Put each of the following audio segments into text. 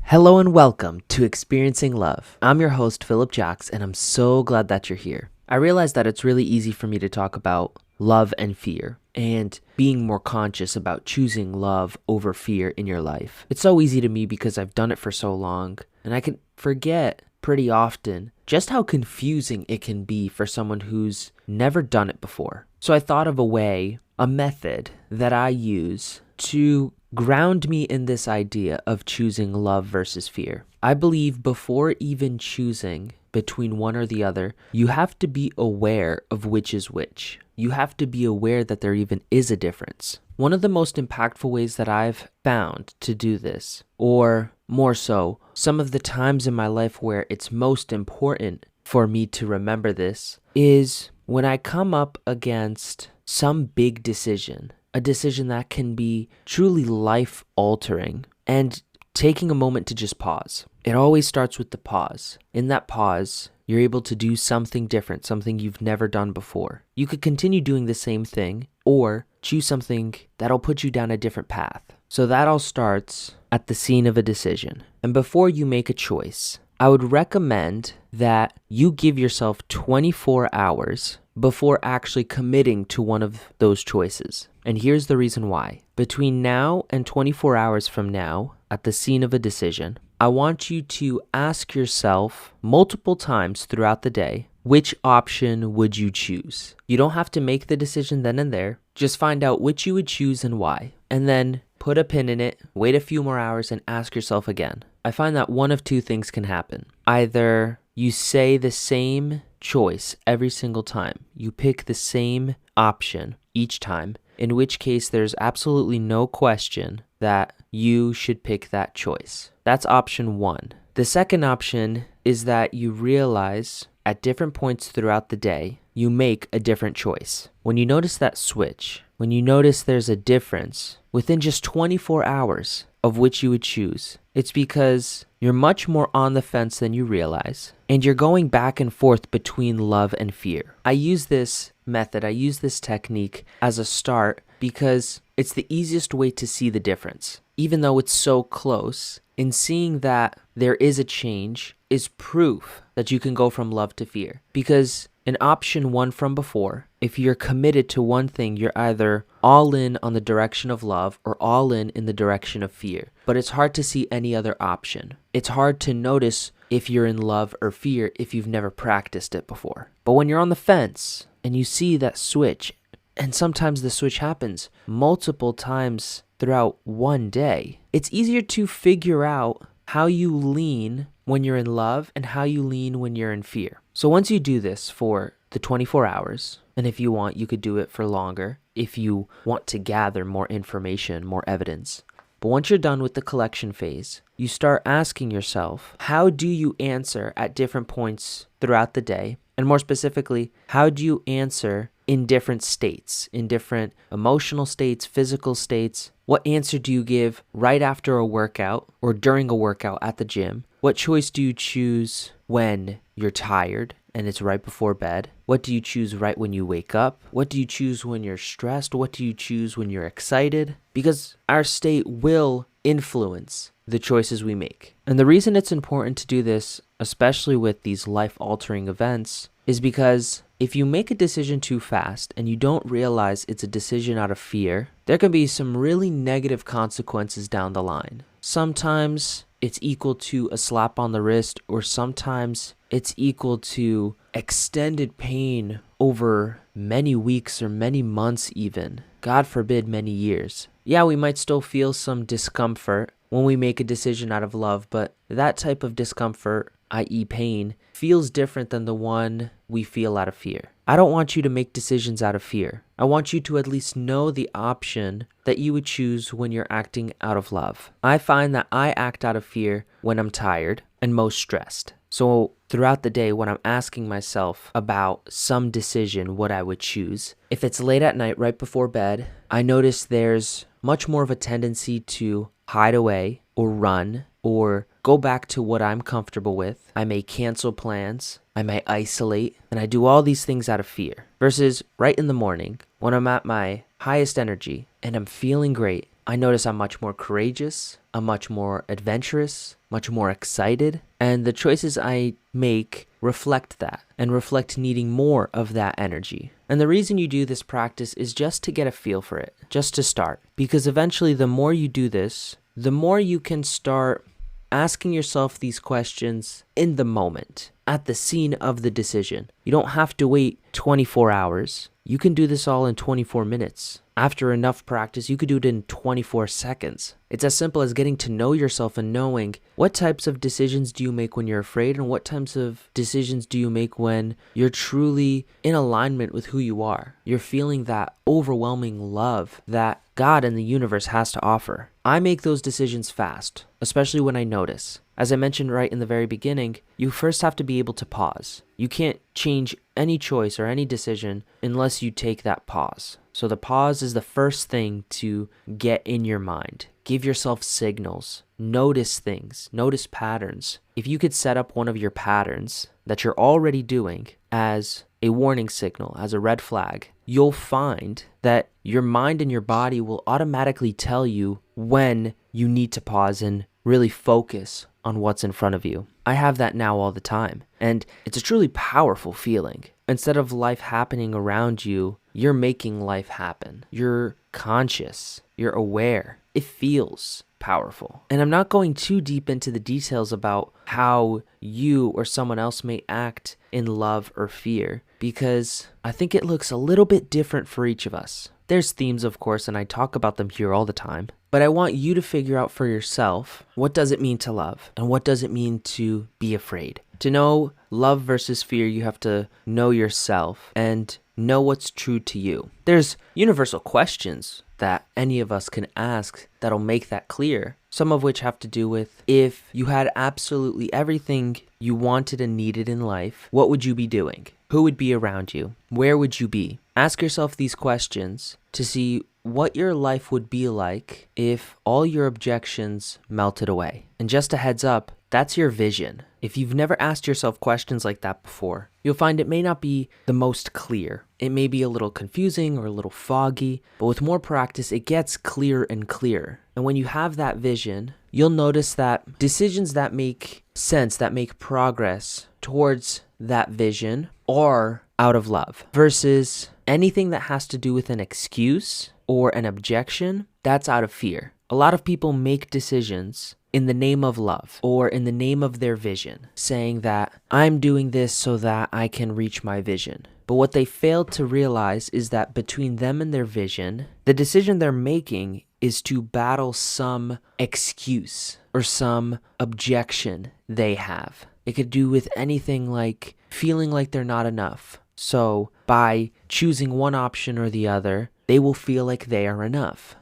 Hello and welcome to Experiencing Love. I'm your host, Philip Jacks, and I'm so glad that you're here. I realize that it's really easy for me to talk about love and fear and being more conscious about choosing love over fear in your life. It's so easy to me because I've done it for so long, and I can forget pretty often just how confusing it can be for someone who's never done it before. So I thought of a method that I use to ground me in this idea of choosing love versus fear. I believe before even choosing between one or the other, you have to be aware of which is which. You have to be aware that there even is a difference. One of the most impactful ways that I've found to do this, or more so, some of the times in my life where it's most important for me to remember this, is when I come up against some big decision, a decision that can be truly life-altering, and taking a moment to just pause. It always starts with the pause. In that pause, you're able to do something different, something you've never done before. You could continue doing the same thing, or choose something that'll put you down a different path. So that all starts at the scene of a decision. And before you make a choice, I would recommend that you give yourself 24 hours before actually committing to one of those choices. And here's the reason why. Between now and 24 hours from now, at the scene of a decision, I want you to ask yourself multiple times throughout the day, which option would you choose? You don't have to make the decision then and there. Just find out which you would choose and why. And then put a pin in it, wait a few more hours, and ask yourself again. I find that one of two things can happen. Either you say the same choice every single time. You pick the same option each time, in which case there's absolutely no question that you should pick that choice. That's option one. The second option is that you realize at different points throughout the day, you make a different choice. When you notice that switch, when you notice there's a difference within just 24 hours of which you would choose, it's because you're much more on the fence than you realize, and you're going back and forth between love and fear. I use this method, I use this technique as a start because it's the easiest way to see the difference. Even though it's so close, in seeing that there is a change is proof that you can go from love to fear. Because in option one from before, if you're committed to one thing, you're either all in on the direction of love or all in the direction of fear. But it's hard to see any other option. It's hard to notice if you're in love or fear if you've never practiced it before. But when you're on the fence and you see that switch, and sometimes the switch happens multiple times throughout one day, it's easier to figure out how you lean when you're in love and how you lean when you're in fear. So once you do this for the 24 hours, and if you want, you could do it for longer if you want to gather more information, more evidence. But once you're done with the collection phase, you start asking yourself, how do you answer at different points throughout the day? And more specifically, how do you answer in different states, in different emotional states, physical states? What answer do you give right after a workout or during a workout at the gym? What choice do you choose when you're tired and it's right before bed? What do you choose right when you wake up? What do you choose when you're stressed? What do you choose when you're excited? Because our state will influence the choices we make. And the reason it's important to do this, especially with these life-altering events, is because if you make a decision too fast and you don't realize it's a decision out of fear, there can be some really negative consequences down the line. Sometimes it's equal to a slap on the wrist, or sometimes it's equal to extended pain over many weeks or many months even. God forbid, many years. Yeah, we might still feel some discomfort when we make a decision out of love, but that type of discomfort, i.e. pain, feels different than the one we feel out of fear. I don't want you to make decisions out of fear. I want you to at least know the option that you would choose when you're acting out of love. I find that I act out of fear when I'm tired and most stressed. So throughout the day, when I'm asking myself about some decision, what I would choose, if it's late at night, right before bed, I notice there's much more of a tendency to hide away or run or go back to what I'm comfortable with. I may cancel plans, I may isolate, and I do all these things out of fear. Versus right in the morning, when I'm at my highest energy and I'm feeling great, I notice I'm much more courageous, I'm much more adventurous, much more excited, and the choices I make reflect that and reflect needing more of that energy. And the reason you do this practice is just to get a feel for it, just to start. Because eventually, the more you do this, the more you can start asking yourself these questions in the moment, at the scene of the decision. You don't have to wait 24 hours. You can do this all in 24 minutes. After enough practice, you could do it in 24 seconds. It's as simple as getting to know yourself and knowing what types of decisions do you make when you're afraid and what types of decisions do you make when you're truly in alignment with who you are. You're feeling that overwhelming love that God and the universe has to offer. I make those decisions fast, especially when I notice. As I mentioned right in the very beginning, you first have to be able to pause. You can't change any choice or any decision unless you take that pause. So the pause is the first thing to get in your mind. Give yourself signals. Notice things. Notice patterns. If you could set up one of your patterns that you're already doing as a warning signal, as a red flag, you'll find that your mind and your body will automatically tell you when you need to pause and really focus on what's in front of you. I have that now all the time, and it's a truly powerful feeling. Instead of life happening around you, you're making life happen. You're conscious. You're aware. It feels powerful. And I'm not going too deep into the details about how you or someone else may act in love or fear, because I think it looks a little bit different for each of us. There's themes, of course, and I talk about them here all the time. But I want you to figure out for yourself, what does it mean to love? And what does it mean to be afraid? To know love versus fear, you have to know yourself and know what's true to you. There's universal questions that any of us can ask that'll make that clear. Some of which have to do with, if you had absolutely everything you wanted and needed in life, what would you be doing? Who would be around you? Where would you be? Ask yourself these questions to see what your life would be like if all your objections melted away. And just a heads up, that's your vision. If you've never asked yourself questions like that before, you'll find it may not be the most clear. It may be a little confusing or a little foggy, but with more practice, it gets clearer and clearer. And when you have that vision, you'll notice that decisions that make sense, that make progress towards that vision, are out of love, versus anything that has to do with an excuse or an objection, that's out of fear. A lot of people make decisions in the name of love or in the name of their vision, saying that I'm doing this so that I can reach my vision. But what they fail to realize is that between them and their vision, the decision they're making is to battle some excuse or some objection they have. It could do with anything like feeling like they're not enough. So by choosing one option or the other, they will feel like they are enough.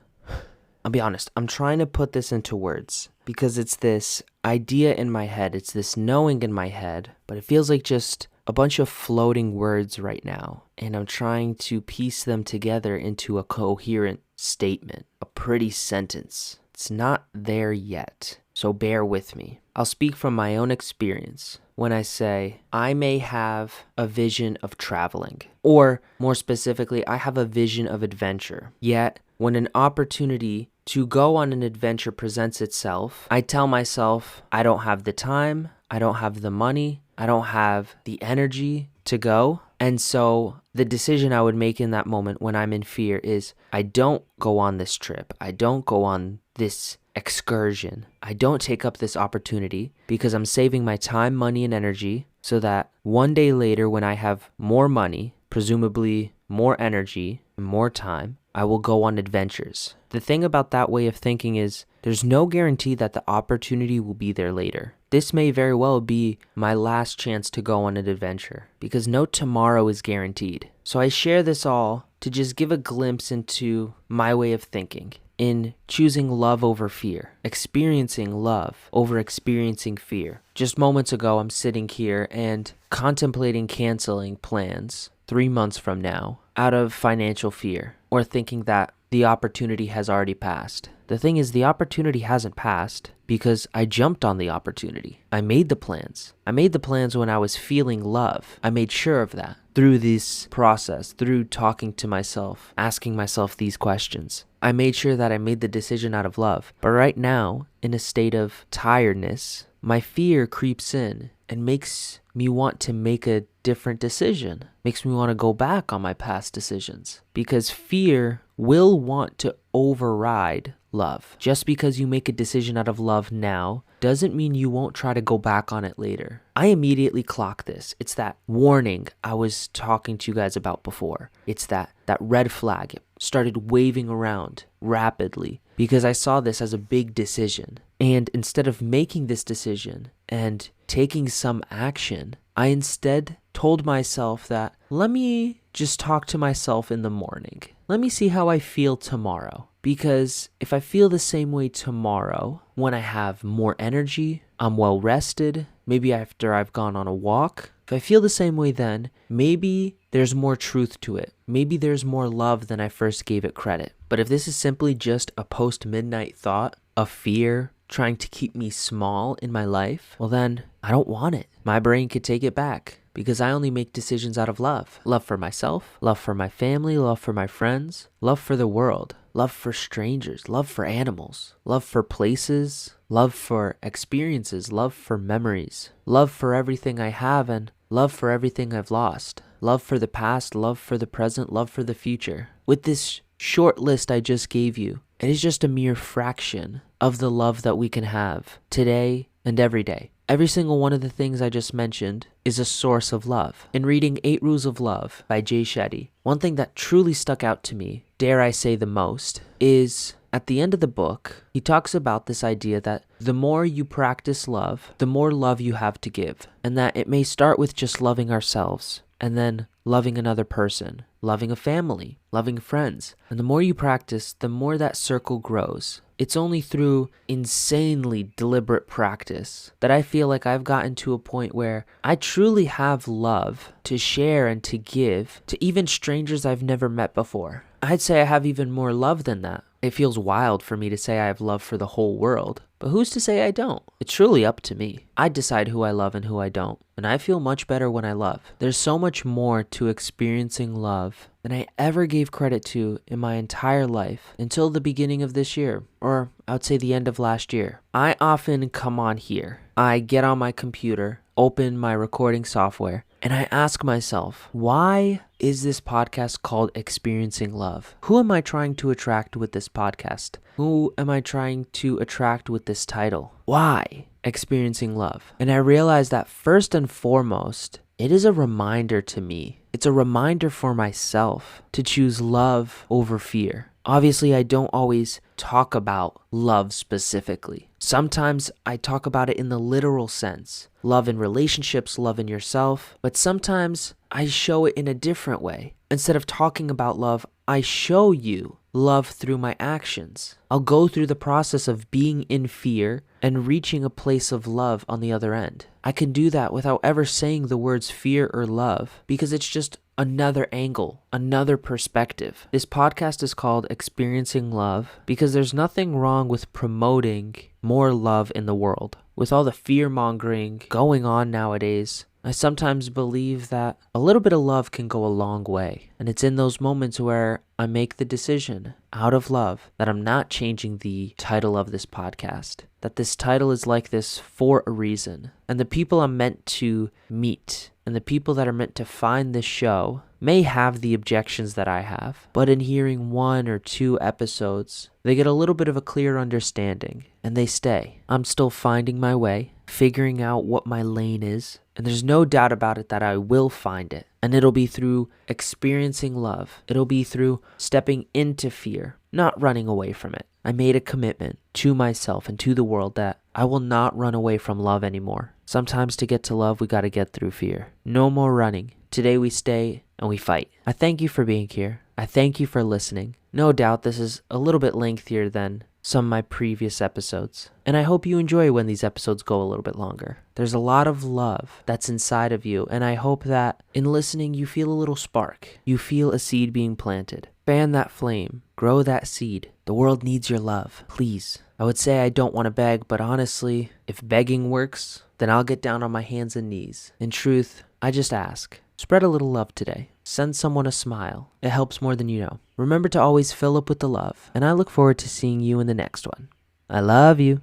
I'll be honest, I'm trying to put this into words because it's this idea in my head, it's this knowing in my head, but it feels like just a bunch of floating words right now. And I'm trying to piece them together into a coherent statement, a pretty sentence. It's not there yet, so bear with me. I'll speak from my own experience when I say I may have a vision of traveling, or more specifically, I have a vision of adventure. Yet, when an opportunity to go on an adventure presents itself, I tell myself I don't have the time, I don't have the money, I don't have the energy to go. And so the decision I would make in that moment when I'm in fear is I don't go on this trip. I don't go on this excursion. I don't take up this opportunity because I'm saving my time, money, and energy so that one day later when I have more money, presumably more energy, and more time, I will go on adventures. The thing about that way of thinking is there's no guarantee that the opportunity will be there later. This may very well be my last chance to go on an adventure because no tomorrow is guaranteed. So I share this all to just give a glimpse into my way of thinking in choosing love over fear, experiencing love over experiencing fear. Just moments ago, I'm sitting here and contemplating canceling plans 3 months from now out of financial fear, or thinking that the opportunity has already passed. The thing is, the opportunity hasn't passed because I jumped on the opportunity. I made the plans. I made the plans when I was feeling love. I made sure of that through this process, through talking to myself, asking myself these questions. I made sure that I made the decision out of love. But right now, in a state of tiredness, my fear creeps in and makes me want to make a different decision, makes me want to go back on my past decisions, because fear will want to override love. Just because you make a decision out of love now doesn't mean you won't try to go back on it later. I immediately clock this. It's that warning I was talking to you guys about before. It's that red flag. It started waving around rapidly because I saw this as a big decision. And instead of making this decision and taking some action, I instead told myself that, let me just talk to myself in the morning. Let me see how I feel tomorrow. Because if I feel the same way tomorrow, when I have more energy, I'm well rested, maybe after I've gone on a walk, if I feel the same way then, maybe there's more truth to it. Maybe there's more love than I first gave it credit. But if this is simply just a post-midnight thought of fear trying to keep me small in my life, well then, I don't want it. My brain could take it back. Because I only make decisions out of love. Love for myself, love for my family, love for my friends, love for the world, love for strangers, love for animals, love for places, love for experiences, love for memories, love for everything I have and love for everything I've lost, love for the past, love for the present, love for the future. With this short list I just gave you, it is just a mere fraction of the love that we can have today and every day. Every single one of the things I just mentioned is a source of love. In reading 8 Rules of Love by Jay Shetty, one thing that truly stuck out to me, dare I say the most, is at the end of the book, he talks about this idea that the more you practice love, the more love you have to give. And that it may start with just loving ourselves, and then loving another person, loving a family, loving friends. And the more you practice, the more that circle grows. It's only through insanely deliberate practice that I feel like I've gotten to a point where I truly have love to share and to give to even strangers I've never met before. I'd say I have even more love than that. It feels wild for me to say I have love for the whole world, but who's to say I don't? It's truly up to me. I decide who I love and who I don't, and I feel much better when I love. There's so much more to experiencing love than I ever gave credit to in my entire life until the beginning of this year, or I would say the end of last year. I often come on here. I get on my computer, open my recording software, and I ask myself, why is this podcast called Experiencing Love? Who am I trying to attract with this podcast? Who am I trying to attract with this title? Why Experiencing Love? And I realized that first and foremost, it is a reminder to me. It's a reminder for myself to choose love over fear. Obviously, I don't always talk about love specifically. Sometimes I talk about it in the literal sense. Love in relationships, love in yourself. But sometimes I show it in a different way. Instead of talking about love, I show you love through my actions. I'll go through the process of being in fear and reaching a place of love on the other end. I can do that without ever saying the words fear or love because it's just another angle, another perspective. This podcast is called Experiencing Love because there's nothing wrong with promoting more love in the world. With all the fear-mongering going on nowadays, I sometimes believe that a little bit of love can go a long way. And it's in those moments where I make the decision out of love that I'm not changing the title of this podcast. That this title is like this for a reason. And the people I'm meant to meet and the people that are meant to find this show may have the objections that I have. But in hearing 1 or 2 episodes, they get a little bit of a clear understanding and they stay. I'm still finding my way, figuring out what my lane is. And there's no doubt about it that I will find it. And it'll be through experiencing love. It'll be through stepping into fear, not running away from it. I made a commitment to myself and to the world that I will not run away from love anymore. Sometimes to get to love, we got to get through fear. No more running. Today we stay and we fight. I thank you for being here. I thank you for listening. No doubt this is a little bit lengthier than some of my previous episodes. And I hope you enjoy when these episodes go a little bit longer. There's a lot of love that's inside of you, and I hope that in listening you feel a little spark. You feel a seed being planted. Fan that flame. Grow that seed. The world needs your love. Please. I would say I don't want to beg, but honestly, if begging works, then I'll get down on my hands and knees. In truth, I just ask. Spread a little love today. Send someone a smile. It helps more than you know. Remember to always fill up with the love, and I look forward to seeing you in the next one. I love you.